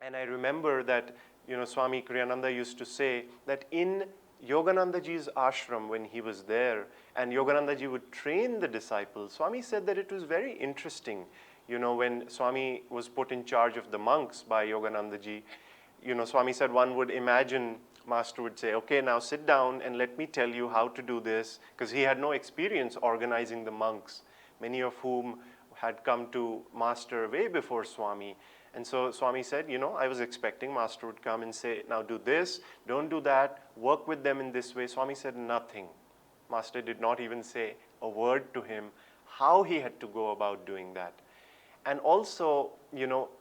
And I remember that, Swami Kriyananda used to say that in Yoganandaji's ashram when he was there, and Yoganandaji would train the disciples, Swami said that it was very interesting. When Swami was put in charge of the monks by Yoganandaji, Swami said one would imagine, Master would say, okay, now sit down and let me tell you how to do this, because he had no experience organizing the monks, many of whom had come to Master way before Swami. And so Swami said, I was expecting Master would come and say, now do this, don't do that, work with them in this way. Swami said nothing. Master did not even say a word to him how he had to go about doing that. And also,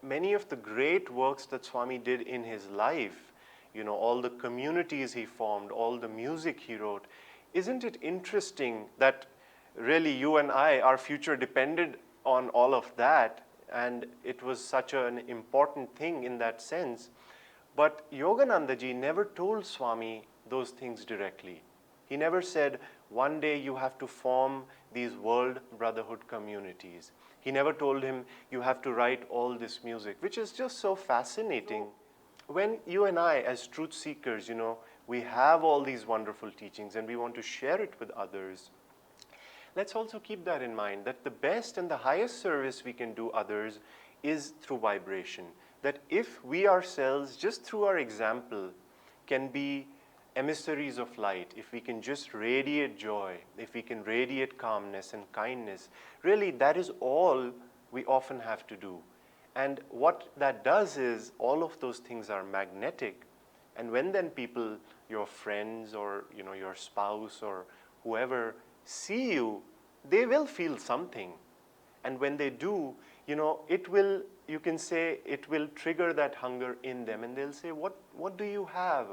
many of the great works that Swami did in his life, all the communities he formed, all the music he wrote, isn't it interesting that really you and I, our future depended on all of that, and it was such an important thing in that sense. But Yoganandaji never told Swami those things directly. He never said, one day you have to form these world brotherhood communities. He never told him, you have to write all this music, which is just so fascinating. When you and I, as truth seekers, we have all these wonderful teachings and we want to share it with others, let's also keep that in mind, that the best and the highest service we can do others is through vibration. That if we ourselves, just through our example, can be emissaries of light, if we can just radiate joy, if we can radiate calmness and kindness, really that is all we often have to do. And what that does is all of those things are magnetic. And when then people, your friends or your spouse or whoever see you, they will feel something. And when they do, it will, you can say, it will trigger that hunger in them. And they'll say, what do you have?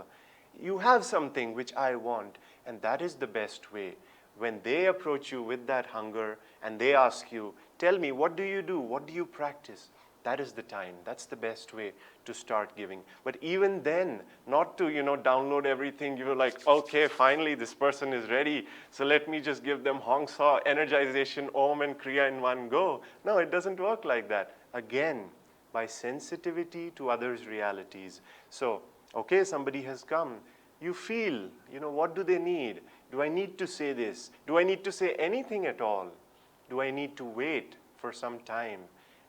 You have something which I want. And that is the best way. When they approach you with that hunger and they ask you, tell me, what do you do? What do you practice? That is the time. That's the best way to start giving. But even then, not to, download everything. You're like, okay, finally this person is ready. So let me just give them Hong Sa, energization, Om and Kriya in one go. No, it doesn't work like that. Again, by sensitivity to others' realities. So, okay, somebody has come. You feel, what do they need? Do I need to say this? Do I need to say anything at all? Do I need to wait for some time?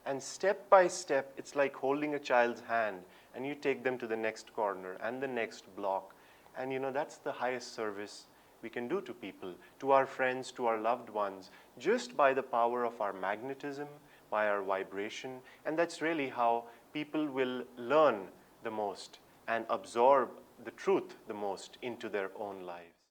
And step by step, it's like holding a child's hand and you take them to the next corner and the next block. And that's the highest service we can do to people, to our friends, to our loved ones, just by the power of our magnetism, by our vibration. And that's really how people will learn the most and absorb the truth the most into their own lives.